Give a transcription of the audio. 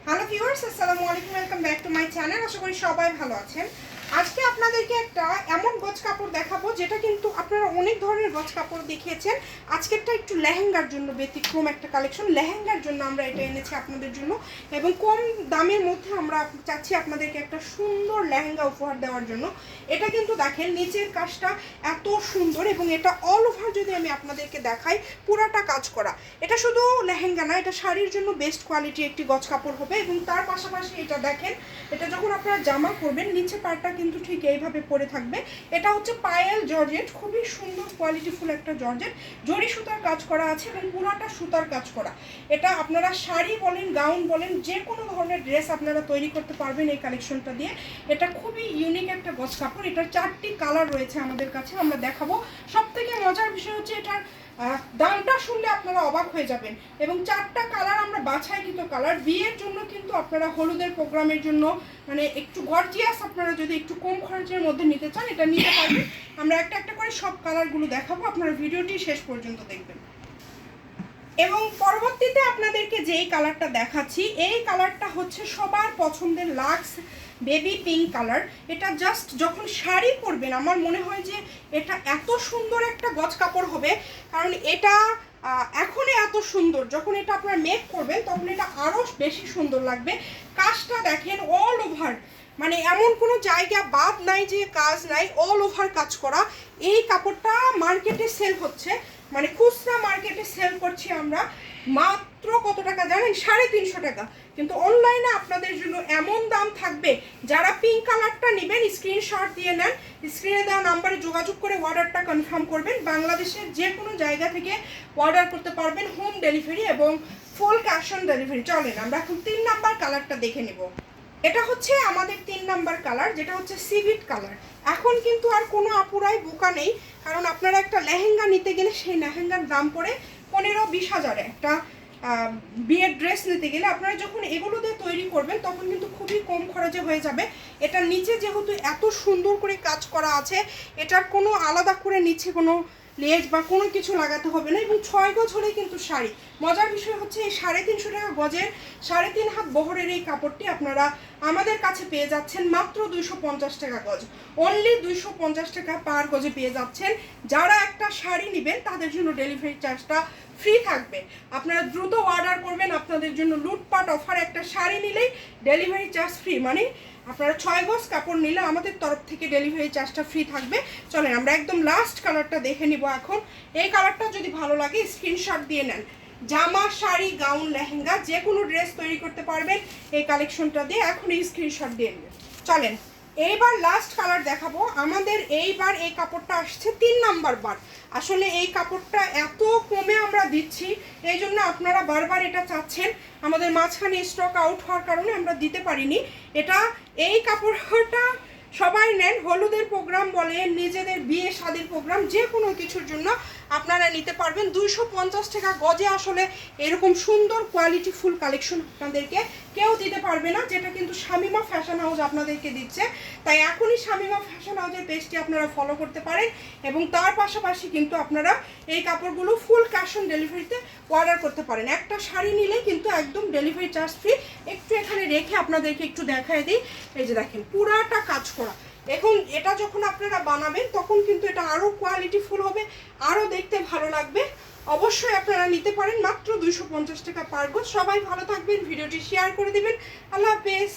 Hello viewers, আসসালামু আলাইকুম, welcome back to my channel. আশা করি সবাই ভালো আছেন। আজকে আপনাদেরকে একটা এমন গজ কাপড় দেখাবো যেটা কিন্তু আপনারা অনেক ধরনের গজ কাপড় দেখিয়েছেন। আজকেরটা একটু লেহেঙ্গার জন্য ব্যতিক্রম একটা কালেকশন। লেহেঙ্গার জন্য আমরা এটা এনেছি আপনাদের জন্য, এবং কম দামের মধ্যে আমরা চাচ্ছি আপনাদেরকে একটা সুন্দর লেহেঙ্গা উপহার দেওয়ার জন্য। এটা কিন্তু দেখেন নিচের কাজটা এত সুন্দর, এবং এটা অল ওভার যদি আমি আপনাদেরকে দেখাই পুরাটা কাজ করা। এটা শুধু লেহেঙ্গা না, এটা শাড়ির জন্য বেস্ট কোয়ালিটি একটি গজ কাপড় হবে। এবং তার পাশাপাশি এটা দেখেন, এটা যখন আপনারা জামা করবেন নিচে পাড়টা কিন্তু ঠিক এইভাবে পরে থাকবে। এটা হচ্ছে পায়েল জর্জেট, খুবই সুন্দর কোয়ালিটিফুল একটা জর্জেট, জরি সুতার কাজ করা আছে এবং পুরাটা সুতার কাজ করা। এটা আপনারা শাড়ি বলেন, গাউন বলেন, যে কোনো ধরনের ড্রেস আপনারা তৈরি করতে পারবেন এই কালেকশনটা দিয়ে। এটা খুবই ইউনিক একটা গজ কাপড়। এটার 4টি কালার রয়েছে আমাদের কাছে, আমরা দেখাবো। সব থেকে মজার বিষয় হচ্ছে এটার দামটা শুনলে আপনারা অবাক হয়ে যাবেন। এবং 4টা কালার আমরা বাছাইকৃত কালার। বিয়ের জন্য কিন্তু আপনারা হলুদের প্রোগ্রামের জন্য মানে একটু গর্জিয়াস, আপনারা যদি একটু কম খরচের মধ্যে নিতে চান এটা নিতে পারবেন। আমরা একটা একটা করে সব কালারগুলো দেখাবো, আপনারা ভিডিওটি শেষ পর্যন্ত দেখবেন। এবং পরবর্তীতে আপনাদেরকে যেই কালারটা দেখাচ্ছি, এই কালারটা হচ্ছে সবার পছন্দের লাক্স বেবি পিঙ্ক কালার। এটা জাস্ট যখন শাড়ি পরবেন আমার মনে হয় যে এটা এত সুন্দর একটা গজ কাপড় হবে, কারণ এটা এখনই এত সুন্দর, যখন এটা আপনার মেক করবেন তখন এটা আরও বেশি সুন্দর লাগবে। কাজটা দেখেন অল ওভার, মানে এমন কোনো জায়গা বাদ নাই যে কাজ নাই, অল ওভার কাজ করা। এই কাপড়টা মার্কেটে সেল হচ্ছে, মানে খুচরা মার্কেটে সেল করছি আমরা মাত্র কত টাকা জানেন? 350 টাকা। কিন্তু অনলাইনে আপনাদের জন্য এমন দাম থাকবে, যারা পিঙ্ক কালারটা নেবেন স্ক্রিনশট দিয়ে নেন, স্ক্রিনে দেওয়া নাম্বারে যোগাযোগ করে অর্ডারটা কনফার্ম করবেন। বাংলাদেশের যে কোনো জায়গা থেকে অর্ডার করতে পারবেন, হোম ডেলিভারি এবং ফুল ক্যাশ অন ডেলিভারি। চলেন আমরা এখন 3 নাম্বার কালারটা দেখে নেব। এটা হচ্ছে আমাদের 3 নাম্বার কালার, যেটা হচ্ছে সিভিট কালার। এখন কিন্তু আর কোনো আপুরাই বোকা নেই, কারণ আপনারা একটা লেহেঙ্গা নিতে গেলে সেই লেহেঙ্গার দাম পড়ে 15-20 হাজারে। একটা বিয়ের ড্রেস নিতে গেলে আপনারা যখন এগুলো দিয়ে তৈরি করবেন তখন কিন্তু খুবই কম খরচে হয়ে যাবে। এটার নিচে যেহেতু এত সুন্দর করে কাজ করা আছে, এটার কোনো আলাদা করে নিচে কোনো লেজ বা কোনো কিছু লাগাতে হবে না, এবং 6 গজ হলেই কিন্তু শাড়ি। মজার বিষয় হচ্ছে এই 350 টাকা গজের 3.5 হাত বহরের এই কাপড়টি আপনারা আমাদের কাছে পেয়ে যাচ্ছেন মাত্র 250 টাকা গজ। অনলি 250 টাকা পার গজে পেয়ে যাচ্ছেন। যারা একটা শাড়ি নেবেন তাদের জন্য ডেলিভারি চার্জটা ফ্রি থাকবে। আপনারা দ্রুত অর্ডার করবেন, আপনাদের জন্য লুটপাট অফার। একটা শাড়ি নিলেই ডেলিভারি চার্জ ফ্রি, মানে আপনারা 6 গজ কাপড় নিলে আমাদের তরফ থেকে ডেলিভারি চার্জটা ফ্রি থাকবে। চলেন আমরা একদম লাস্ট কালারটা দেখে নিব এখন। এই কালারটা যদি ভালো লাগে স্ক্রিনশট দিয়ে নেন। জামা, শাড়ি, গাউন, লেহেঙ্গা যে কোনো ড্রেস তৈরি করতে পারবেন এই কালেকশনটা দিয়ে। এখন এই স্ক্রিনশট দিয়ে নেবেন। চলেন এইবার লাস্ট কালার দেখাবো। আমাদের এইবার এই কাপড়টা আসছে 3 নাম্বার বার। আসলে এই কাপড়টা এত কমে আমরা দিচ্ছি, এই জন্য আপনারা বারবার এটা চাচ্ছেন। আমাদের মাঝখানে স্টক আউট হওয়ার কারণে আমরা দিতে পারিনি। এটা এই কাপড়টা সবাই নেন, হলুদের প্রোগ্রাম বলেন, নিজেদের বিয়ে শাদীর প্রোগ্রাম, যে কোনো কিছুর জন্য আপনারা নিতে পারবেন। 250 টাকা গজে আসলে এরকম সুন্দর কোয়ালিটি ফুল কালেকশন আপনাদেরকে কেউ দিতে পারবে না, যেটা কিন্তু শামিমা ফ্যাশন হাউস আপনাদেরকে দিচ্ছে। তাই এখনই শামিমা ফ্যাশন হাউসের পেজটি আপনারা ফলো করতে পারেন, এবং তার পাশাপাশি কিন্তু আপনারা এই কাপড়গুলো ফুল ক্যাশ অন ডেলিভারিতে অর্ডার করতে পারেন। একটা শাড়ি নিলেই কিন্তু একদম ডেলিভারি চার্জ ফ্রি। একটু এখানে রেখে আপনাদেরকে একটু দেখায় দিই। এই যে দেখেন পুরাটা কাজ করা। এখন এটা যখন আপনারা বানাবেন তখন কিন্তু এটা আরও কোয়ালিটি ফুল হবে, আরও দেখতে ভালো লাগবে। অবশ্যই আপনারা নিতে পারেন মাত্র 250 টাকা পার গজ। সবাই ভালো থাকবেন, ভিডিওটি শেয়ার করে দিবেন। আল্লাহ হাফেজ।